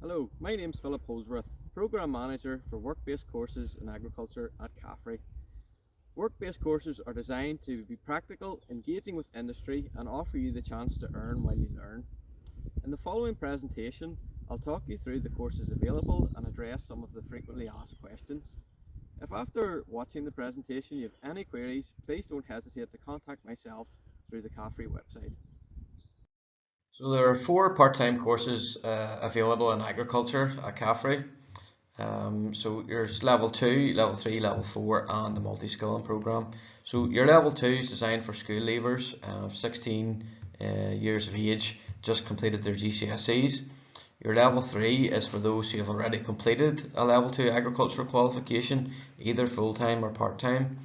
Hello, my name's Philip Holsworth, Programme Manager for Work-based Courses in Agriculture at CAFRE. Work-based courses are designed to be practical, engaging with industry and offer you the chance to earn while you learn. In the following presentation, I'll talk you through the courses available and address some of the frequently asked questions. If after watching the presentation you have any queries, please don't hesitate to contact myself through the CAFRE website. So there are 4 part-time courses available in agriculture at CAFRE. So there's level 2, level 3, level 4 and the multi-skilling programme. So your level 2 is designed for school leavers of 16 years of age, just completed their GCSEs. Your level 3 is for those who have already completed a level 2 agricultural qualification, either full-time or part-time.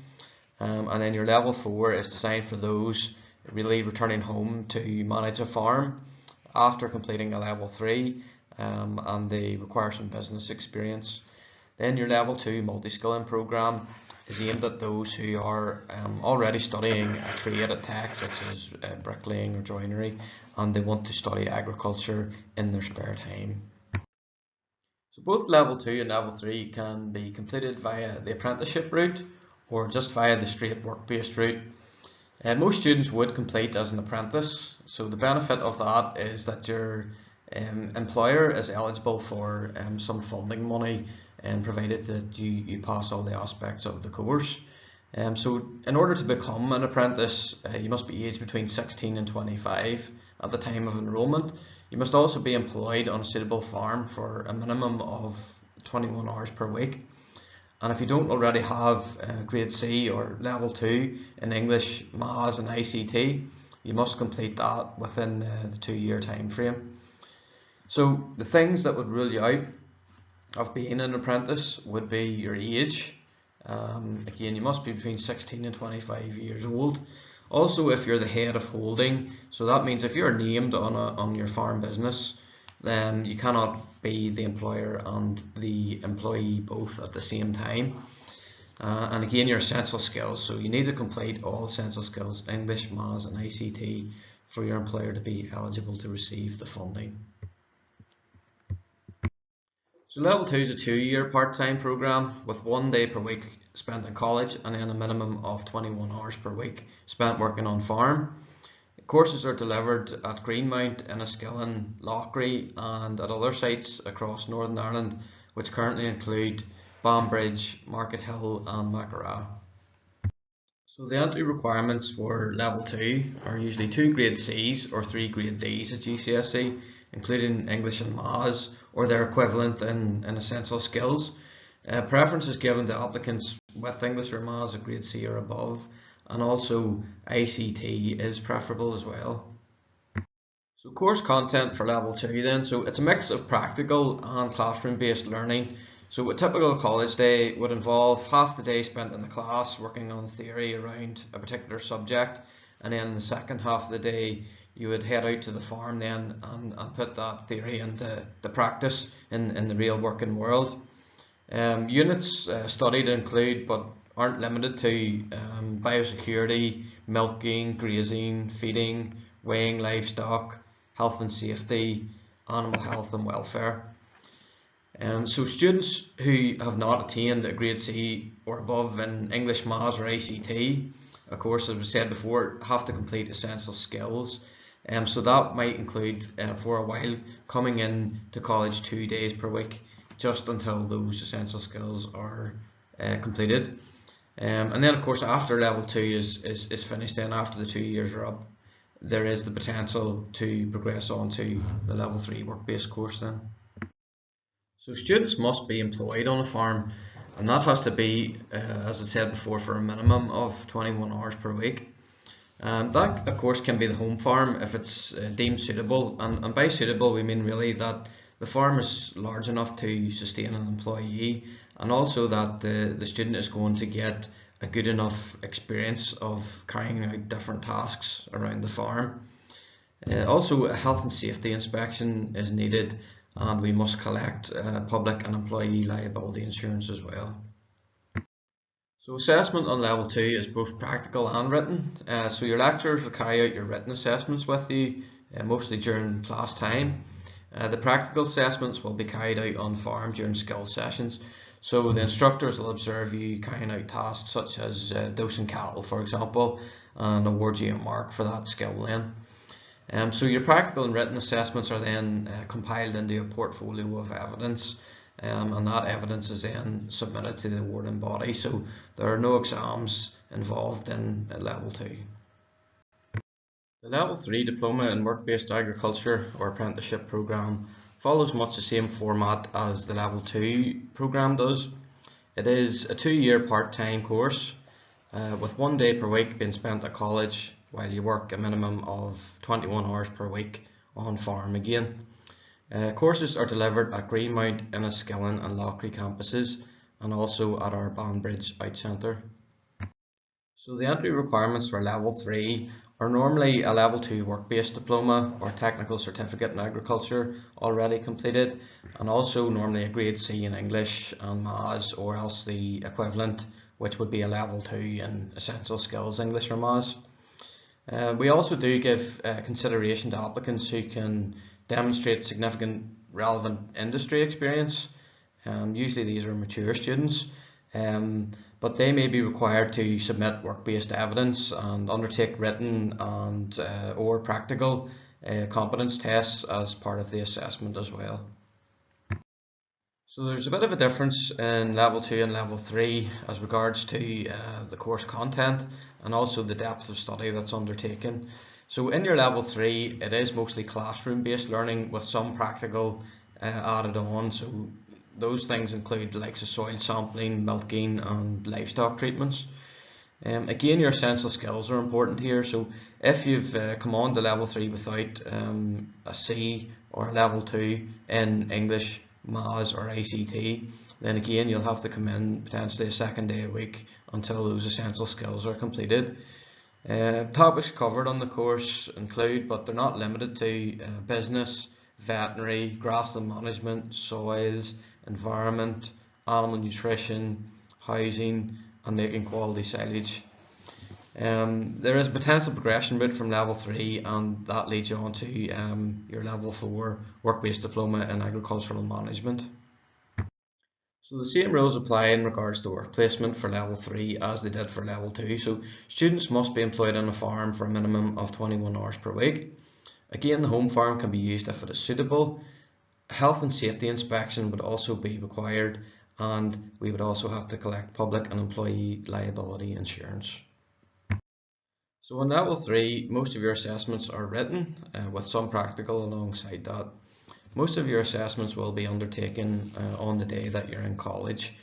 And then your level 4 is designed for those really returning home to manage a farm after completing a level 3 and they require some business experience. Then your level 2 multi-skilling programme is aimed at those who are already studying a trade at tech such as bricklaying or joinery, and they want to study agriculture in their spare time. So both level 2 and level 3 can be completed via the apprenticeship route or just via the straight work-based route. Most students would complete as an apprentice, so the benefit of that is that your employer is eligible for some funding money, provided that you pass all the aspects of the course. So in order to become an apprentice, you must be aged between 16 and 25 at the time of enrolment. You must also be employed on a suitable farm for a minimum of 21 hours per week. And if you don't already have grade C or level 2 in English, Maths and ICT, you must complete that within the 2-year time frame. So the things that would rule you out of being an apprentice would be your age. Again, you must be between 16 and 25 years old. Also, if you're the head of holding, so that means if you're named on your farm business, then you cannot be the employer and the employee both at the same time. And again, your essential skills, so you need to complete all essential skills, English, Maths and ICT, for your employer to be eligible to receive the funding. So level 2 is a 2-year part-time programme with 1 day per week spent in college and then a minimum of 21 hours per week spent working on farm. Courses are delivered at Greenmount, Enniskillen, Loughrea and at other sites across Northern Ireland, which currently include Banbridge, Market Hill and Mackeraw. So the entry requirements for level 2 are usually 2 grade C's or 3 grade D's at GCSE, including English and Maths or their equivalent in essential skills. Preference is given to applicants with English or Maths at grade C or above, and also ICT is preferable as well. So course content for level 2 then, so it's a mix of practical and classroom based learning. So a typical college day would involve half the day spent in the class working on theory around a particular subject, and then in the second half of the day you would head out to the farm then and put that theory into the practice in the real working world. Units studied include but aren't limited to biosecurity, milking, grazing, feeding, weighing livestock, health and safety, animal health and welfare. So students who have not attained a grade C or above in English, Maths or ICT, of course, as we said before, have to complete essential skills. So that might include for a while coming in to college 2 days per week just until those essential skills are completed. And then of course after level 2 is finished, then after the 2 years are up, there is the potential to progress on to the level 3 work-based course then. So students must be employed on a farm, and that has to be, as I said before, for a minimum of 21 hours per week. That of course can be the home farm if it's deemed suitable, and by suitable we mean really that the farm is large enough to sustain an employee, and also that the student is going to get a good enough experience of carrying out different tasks around the farm. Also a health and safety inspection is needed, and we must collect public and employee liability insurance as well. So assessment on level 2 is both practical and written. So your lecturers will carry out your written assessments with you, mostly during class time. The practical assessments will be carried out on farm during skills sessions. So the instructors will observe you carrying out tasks such as dosing cattle, for example, and award you a mark for that skill then. So your practical and written assessments are then compiled into a portfolio of evidence, and that evidence is then submitted to the awarding body. So there are no exams involved in level 2. The level 3 diploma in work-based agriculture or apprenticeship programme follows much the same format as the level 2 programme does. It is a 2-year part-time course with 1 day per week being spent at college, while you work a minimum of 21 hours per week on farm again. Courses are delivered at Greenmount, Enniskillen and Loughry campuses, and also at our Banbridge Out Centre. So the entry requirements for level 3 are normally a level 2 work-based diploma or technical certificate in agriculture already completed, and also normally a grade C in English and Maths, or else the equivalent, which would be a level 2 in essential skills English or Maths. We also do give consideration to applicants who can demonstrate significant relevant industry experience. Usually these are mature students, but they may be required to submit work-based evidence and undertake written and or practical competence tests as part of the assessment as well. So there's a bit of a difference in level 2 and level 3 as regards to the course content and also the depth of study that's undertaken. So in your level 3, it is mostly classroom based learning with some practical added on. So those things include the likes of soil sampling, milking and livestock treatments. Again, your essential skills are important here. So if you've come on to level 3 without a C or a level 2 in English, Maths or ICT, then again you'll have to come in potentially a second day a week until those essential skills are completed. Topics covered on the course include, but they're not limited to, business, veterinary, grassland management, soils, environment, animal nutrition, housing and making quality silage. There is a potential progression route from level 3, and that leads you on to your level 4 work-based diploma in agricultural management. So the same rules apply in regards to work placement for level 3 as they did for level 2. So students must be employed on a farm for a minimum of 21 hours per week. Again, the home farm can be used if it is suitable. Health and safety inspection would also be required, and we would also have to collect public and employee liability insurance. So in level 3, most of your assessments are written with some practical alongside that. Most of your assessments will be undertaken on the day that you're in college,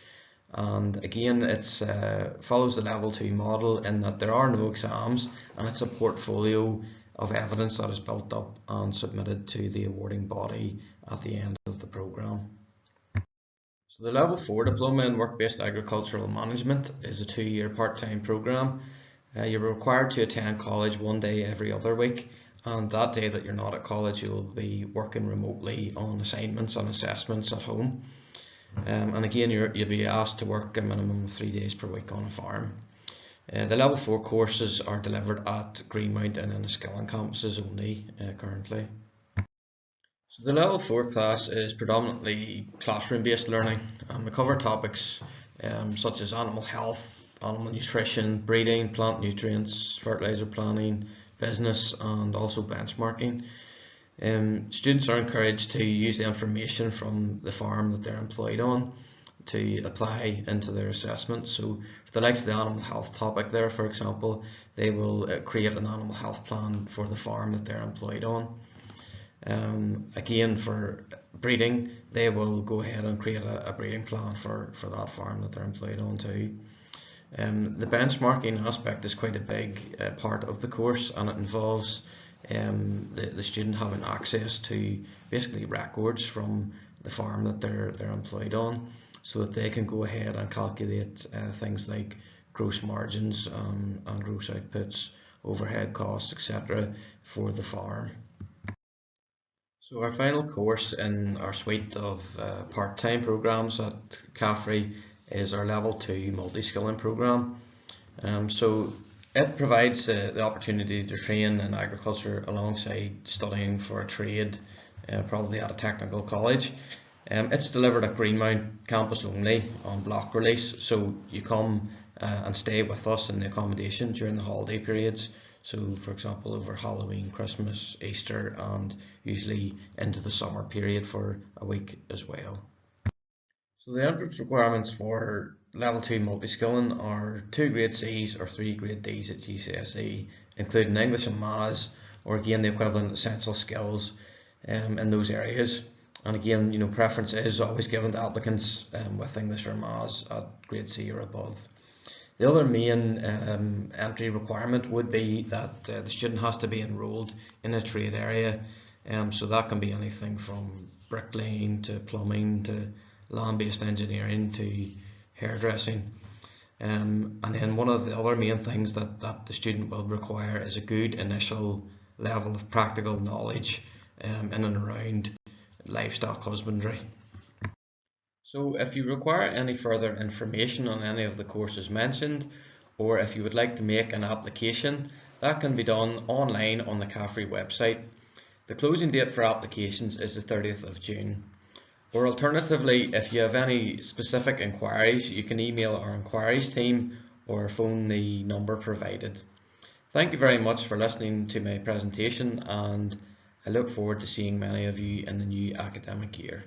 and again it follows the level 2 model in that there are no exams, and it's a portfolio of evidence that is built up and submitted to the awarding body at the end of the programme. So the level 4 diploma in work-based agricultural management is a 2-year part-time programme. You're required to attend college 1 day every other week, and that day that you're not at college you'll be working remotely on assignments and assessments at home. And again you'll be asked to work a minimum of 3 days per week on a farm. The level 4 courses are delivered at Greenmount and Enniskillen campuses only currently. So the level 4 class is predominantly classroom based learning, and we cover topics such as animal health, animal nutrition, breeding, plant nutrients, fertilizer planning, business and also benchmarking. Students are encouraged to use the information from the farm that they're employed on to apply into their assessments. So for the likes of the animal health topic there, for example, they will create an animal health plan for the farm that they're employed on. Again, for breeding, they will go ahead and create a breeding plan for that farm that they're employed on too. The benchmarking aspect is quite a big part of the course, and it involves the student having access to basically records from the farm that they're employed on, so that they can go ahead and calculate things like gross margins and gross outputs, overhead costs, etc. for the farm. So our final course in our suite of part-time programs at CAFRE is our level 2 multi-skilling program. So it provides the opportunity to train in agriculture alongside studying for a trade probably at a technical college. It's delivered at Greenmount campus only on block release, so you come and stay with us in the accommodation during the holiday periods. So for example, over Halloween, Christmas, Easter, and usually into the summer period for a week as well. So the entrance requirements for level 2 multi-skilling are 2 grade C's or 3 grade D's at GCSE, including English and Maths, or again the equivalent essential skills in those areas. And again, preference is always given to applicants with English or Maths at grade C or above. The other main entry requirement would be that the student has to be enrolled in a trade area, so that can be anything from bricklaying to plumbing to land-based engineering to hairdressing. And then one of the other main things that the student will require is a good initial level of practical knowledge in and around livestock husbandry. So if you require any further information on any of the courses mentioned, or if you would like to make an application, that can be done online on the CAFRE website. The closing date for applications is the 30th of June. Or alternatively, if you have any specific inquiries, you can email our inquiries team or phone the number provided. Thank you very much for listening to my presentation, and I look forward to seeing many of you in the new academic year.